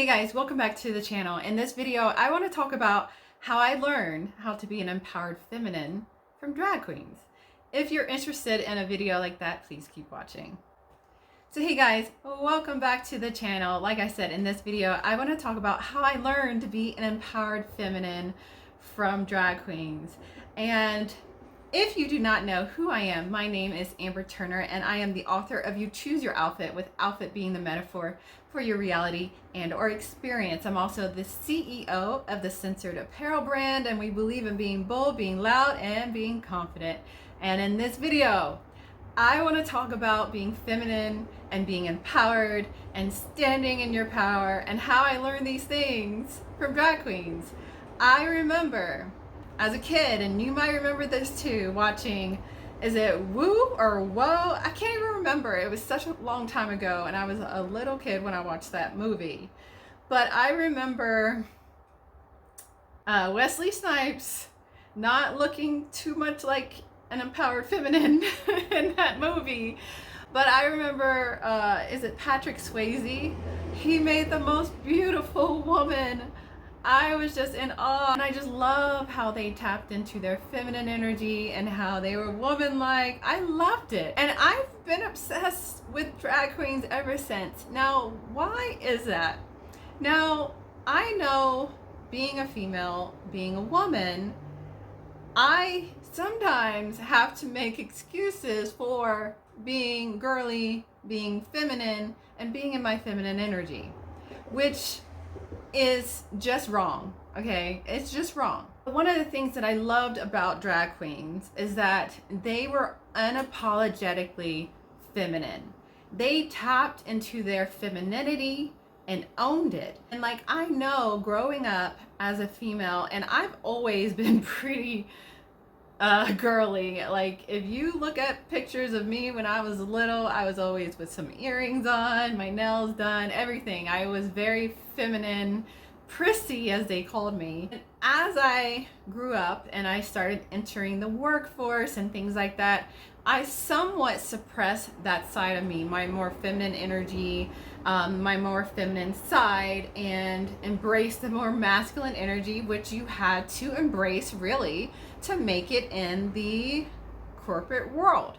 guys, welcome back to the channel. In this video, I want to talk about how I learned how to be an empowered feminine from drag queens. If you're interested in a video like that, please keep watching. So hey guys, welcome back to the channel. Like I said, in this video, I want to talk about how I learned to be an empowered feminine from drag queens. And if you do not know who I am, my name is Amber Turner, and I am the author of You Choose Your Outfit, with outfit being the metaphor for your reality and or experience. I'm also the CEO of the Censored Apparel brand, and we believe in being bold, being loud, and being confident. And in this video, I want to talk about being feminine and being empowered and standing in your power, and how I learned these things from drag queens. I remember as a kid, and you might remember this too, watching, is it Woo or Whoa? I can't even remember. It was such a long time ago, and I was a little kid when I watched that movie. But I remember Wesley Snipes not looking too much like an empowered feminine in that movie. But I remember, is it Patrick Swayze? He made the most beautiful woman. I was just in awe, and I just love how they tapped into their feminine energy and how they were woman-like. I loved it, and I've been obsessed with drag queens ever since. Now, why is that? Now, I know being a female, being a woman, I sometimes have to make excuses for being girly, being feminine, and being in my feminine energy, which is just wrong. Okay, it's just wrong. One of the things that I loved about drag queens is that they were unapologetically feminine. They tapped into their femininity and owned it. And like, I know growing up as a female, and I've always been pretty girly. Like, if you look at pictures of me when I was little, I was always with some earrings on, my nails done, everything. I was very feminine, prissy as they called me. And as I grew up and I started entering the workforce and things like that, I somewhat suppressed that side of me, my more feminine energy, my more feminine side, and embraced the more masculine energy, which you had to embrace really to make it in the corporate world.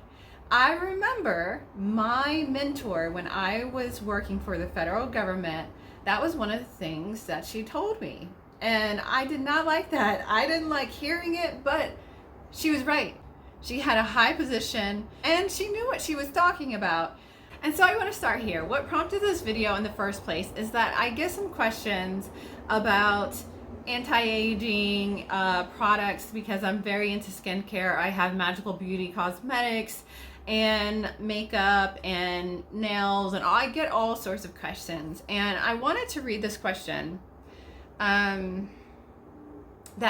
I remember my mentor when I was working for the federal government. That was one of the things that she told me, and I did not like that. I didn't like hearing it, but she was right. She had a high position and she knew what she was talking about. And so I want to start here. What prompted this video in the first place is that I get some questions about anti-aging products, because I'm very into skincare. I have magical beauty cosmetics and makeup and nails, and I get all sorts of questions. And I wanted to read this question that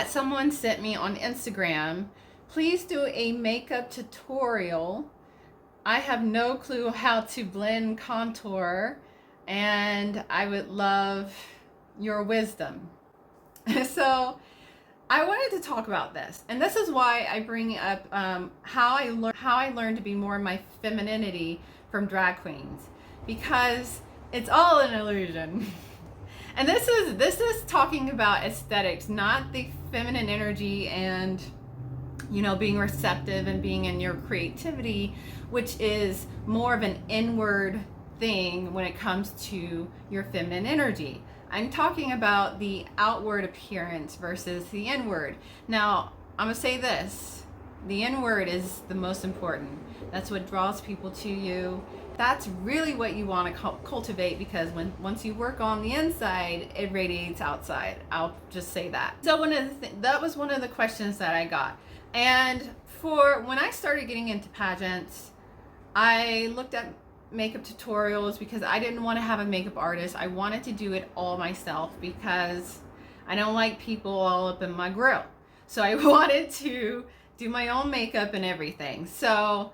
someone sent me on Instagram. Please do a makeup tutorial. I have no clue how to blend contour, and I would love your wisdom. So I wanted to talk about this, and this is why I bring up how I learned to be more in my femininity from drag queens, because it's all an illusion. And this is talking about aesthetics, not the feminine energy and, you know, being receptive and being in your creativity, which is more of an inward thing when it comes to your feminine energy. I'm talking about the outward appearance versus the inward. Now, I'm gonna say this: the inward is the most important. That's what draws people to you. That's really what you want to cultivate, because once you work on the inside, it radiates outside. I'll just say that. So that was one of the questions that I got. And for when I started getting into pageants, I looked at makeup tutorials because I didn't want to have a makeup artist. I wanted to do it all myself because I don't like people all up in my grill. So I wanted to do my own makeup and everything. So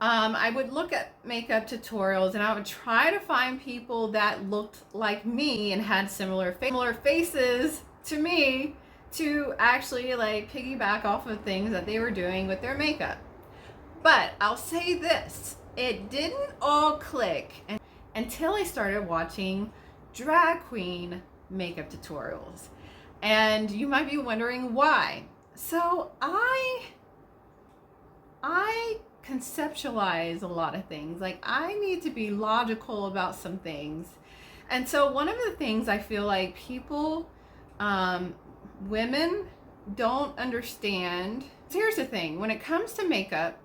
I would look at makeup tutorials, and I would try to find people that looked like me and had similar faces to me, to actually like piggyback off of things that they were doing with their makeup. But I'll say this, it didn't all click until I started watching drag queen makeup tutorials. And you might be wondering why. So I conceptualize a lot of things. Like, I need to be logical about some things. And so one of the things I feel like people, women don't understand. Here's the thing, when it comes to makeup,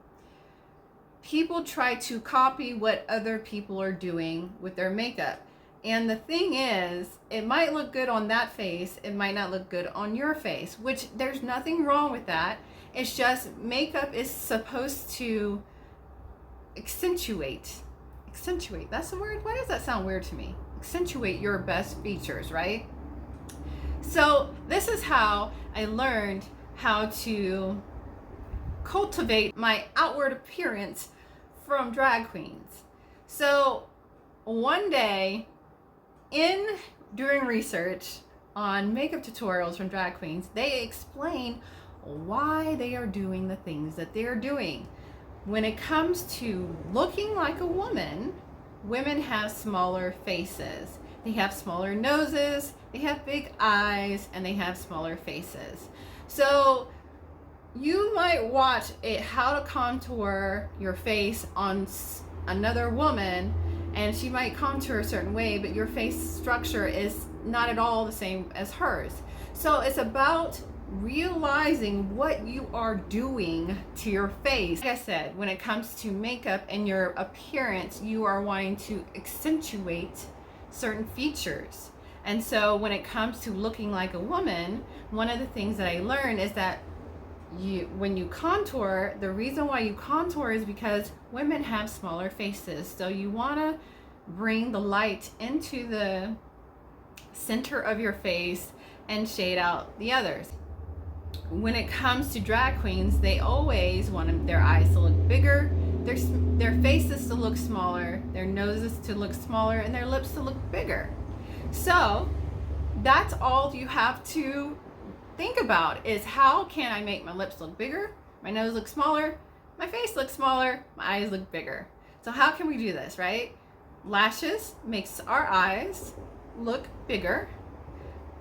people try to copy what other people are doing with their makeup. And the thing is, it might look good on that face, it might not look good on your face, which there's nothing wrong with that. It's just makeup is supposed to accentuate, that's the word? Why does that sound weird to me? Accentuate your best features, right? So this is how I learned how to cultivate my outward appearance from drag queens. So one day, during research on makeup tutorials from drag queens, they explain why they are doing the things that they are doing. When it comes to looking like a woman, women have smaller faces. They have smaller noses, they have big eyes, and they have smaller faces. So you might watch how to contour your face on another woman, and she might contour a certain way, but your face structure is not at all the same as hers. So it's about realizing what you are doing to your face. Like I said, when it comes to makeup and your appearance, you are wanting to accentuate certain features. And so when it comes to looking like a woman, one of the things that I learned is that when you contour, the reason why you contour is because women have smaller faces. So you want to bring the light into the center of your face and shade out the others. When it comes to drag queens, they always want their eyes to look bigger, their faces to look smaller, their noses to look smaller, and their lips to look bigger. So that's all you have to think about, is how can I make my lips look bigger, my nose look smaller, my face look smaller, my eyes look bigger. So how can we do this, right? Lashes makes our eyes look bigger.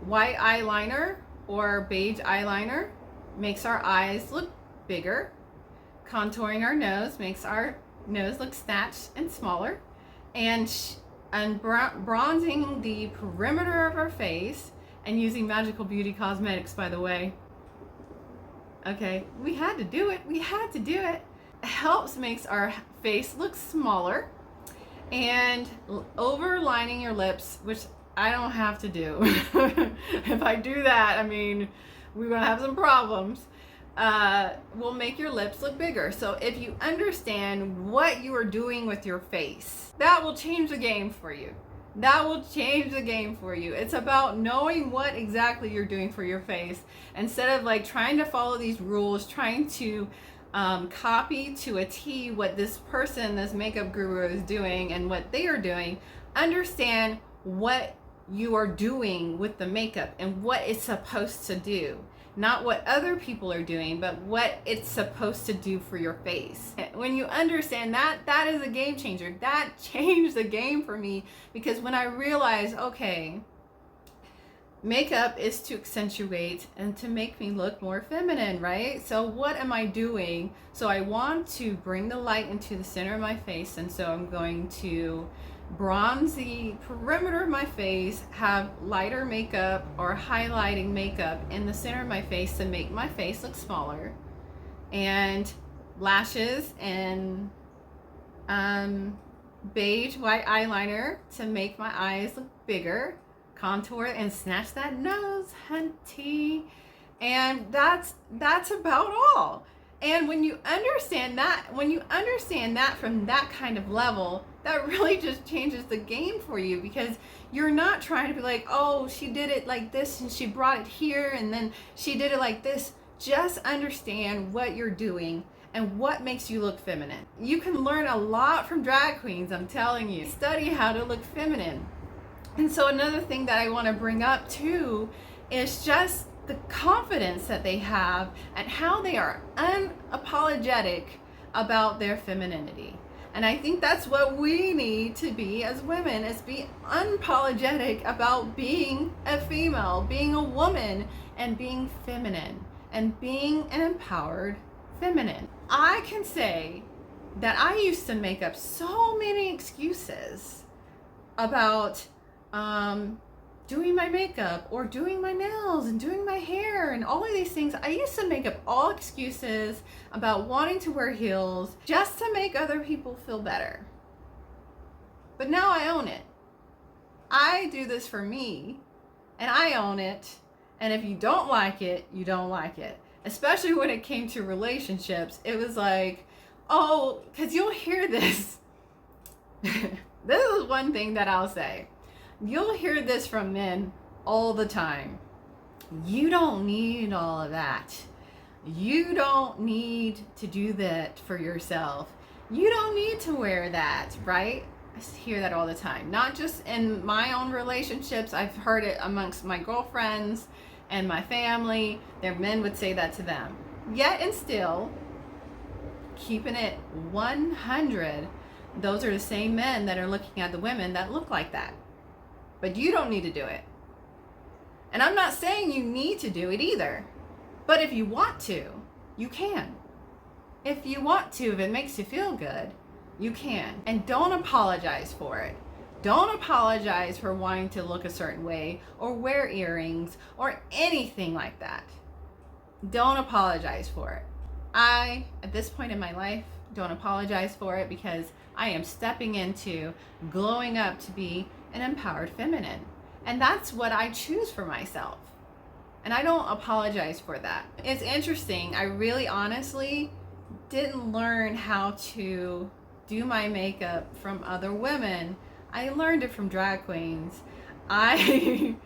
White eyeliner or beige eyeliner makes our eyes look bigger. Contouring our nose makes our nose look snatched and smaller. And bronzing the perimeter of our face, and using Magical Beauty Cosmetics, by the way. Okay, we had to do it. It helps, makes our face look smaller. And overlining your lips, which I don't have to do. If I do that, I mean, we're gonna have some problems. Will make your lips look bigger. So if you understand what you are doing with your face, that will change the game for you. It's about knowing what exactly you're doing for your face, instead of like trying to follow these rules, trying to copy to a T what this makeup guru is doing and what they are doing. Understand what you are doing with the makeup and what it's supposed to do. Not what other people are doing, but what it's supposed to do for your face. When you understand that, that is a game changer. That changed the game for me, because when I realized, okay, makeup is to accentuate and to make me look more feminine, right? So what am I doing? So I want to bring the light into the center of my face, and so I'm going to bronze the perimeter of my face, have lighter makeup or highlighting makeup in the center of my face to make my face look smaller, and lashes and beige white eyeliner to make my eyes look bigger, contour and snatch that nose, hunty. And that's about all. And when you understand that from that kind of level, that really just changes the game for you, because you're not trying to be like, oh, she did it like this and she brought it here and then she did it like this. Just understand what you're doing and what makes you look feminine. You can learn a lot from drag queens, I'm telling you. Study how to look feminine. And so another thing that I want to bring up too is just the confidence that they have and how they are unapologetic about their femininity. And I think that's what we need to be as women, is be unapologetic about being a female, being a woman, and being feminine, and being an empowered feminine. I can say that I used to make up so many excuses about doing my makeup or doing my nails and doing my hair and all of these things. I used to make up all excuses about wanting to wear heels just to make other people feel better. But now I own it. I do this for me, and I own it. And if you don't like it, you don't like it. Especially when it came to relationships, it was like, oh, because you'll hear this. This is one thing that I'll say. You'll hear this from men all the time. You don't need all of that. You don't need to do that for yourself. You don't need to wear that, right? I hear that all the time. Not just in my own relationships. I've heard it amongst my girlfriends and my family. Their men would say that to them. Yet and still, keeping it 100, those are the same men that are looking at the women that look like that. But you don't need to do it. And I'm not saying you need to do it either. But if you want to, you can. If you want to, if it makes you feel good, you can. And don't apologize for it. Don't apologize for wanting to look a certain way or wear earrings or anything like that. Don't apologize for it. I, at this point in my life, don't apologize for it, because I am stepping into glowing up to be an empowered feminine. And that's what I choose for myself. And I don't apologize for that. It's interesting. I really honestly didn't learn how to do my makeup from other women. I learned it from drag queens. I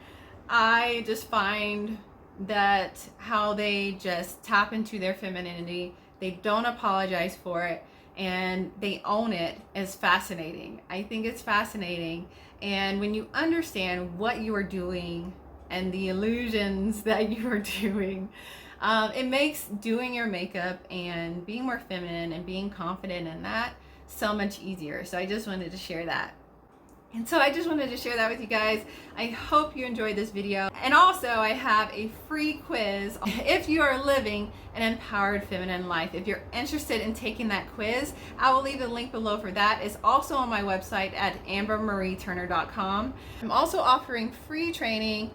just find that how they just tap into their femininity, they don't apologize for it, and they own it, is fascinating. I think it's fascinating. And when you understand what you are doing and the illusions that you are doing, it makes doing your makeup and being more feminine and being confident in that so much easier. So I just wanted to share that. And so I just wanted to share that with you guys. I hope you enjoyed this video. And also, I have a free quiz if you are living an empowered feminine life. If you're interested in taking that quiz, I will leave the link below for that. It's also on my website at ambermarieturner.com. I'm also offering free training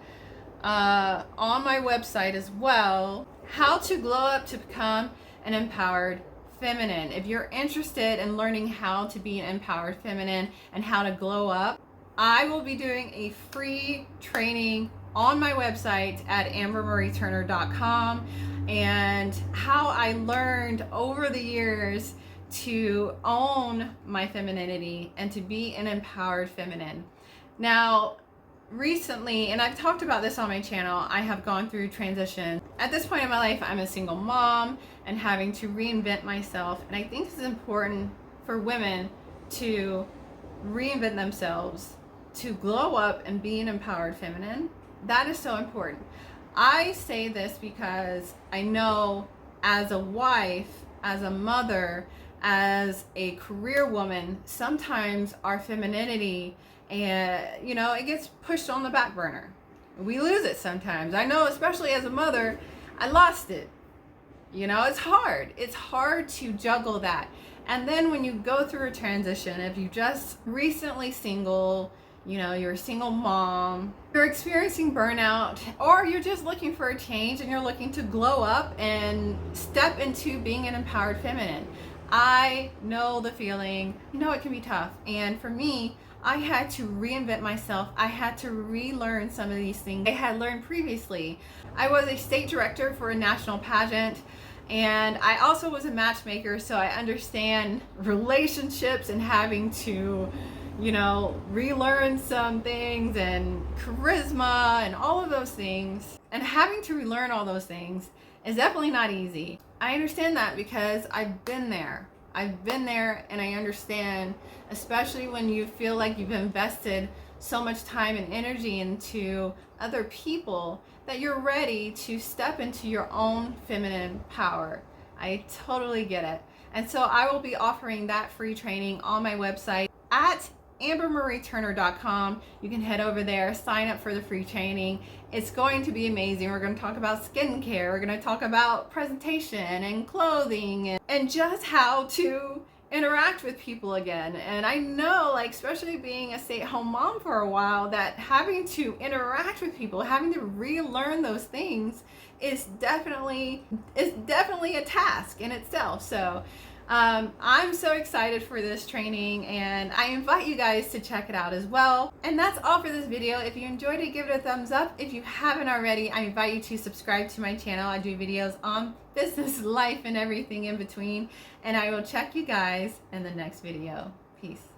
on my website as well, how to glow up to become an empowered feminine. If you're interested in learning how to be an empowered feminine and how to glow up, I will be doing a free training on my website at ambermarieturner.com, and how I learned over the years to own my femininity and to be an empowered feminine. Now, recently, and I've talked about this on my channel, I have gone through transition. At this point in my life, I'm a single mom and having to reinvent myself. And I think it's important for women to reinvent themselves, to glow up and be an empowered feminine. That is so important. I say this because I know, as a wife, as a mother, as a career woman, sometimes our femininity, and it gets pushed on the back burner. We lose it sometimes. I know, especially as a mother, I lost it. It's hard. It's hard to juggle that. And then when you go through a transition, if you just recently single, you're a single mom, you're experiencing burnout, or you're just looking for a change and you're looking to glow up and step into being an empowered feminine. I know the feeling. It can be tough. And for me, I had to reinvent myself. I had to relearn some of these things I had learned previously. I was a state director for a national pageant, and I also was a matchmaker, so I understand relationships and having to, relearn some things, and charisma and all of those things. And having to relearn all those things is definitely not easy. I understand that because I've been there. And I understand, especially when you feel like you've invested so much time and energy into other people, that you're ready to step into your own feminine power. I totally get it. And so I will be offering that free training on my website at ambermarieturner.com. You can head over there, sign up for the free training. It's going to be amazing. We're going to talk about skincare. We're going to talk about presentation and clothing and just how to interact with people again. And I know, like, especially being a stay-at-home mom for a while, that having to interact with people, having to relearn those things is definitely a task in itself. So I'm so excited for this training, and I invite you guys to check it out as well. And that's all for this video. If you enjoyed it, give it a thumbs up. If you haven't already, I invite you to subscribe to my channel. I do videos on business, life, and everything in between. And I will check you guys in the next video. Peace.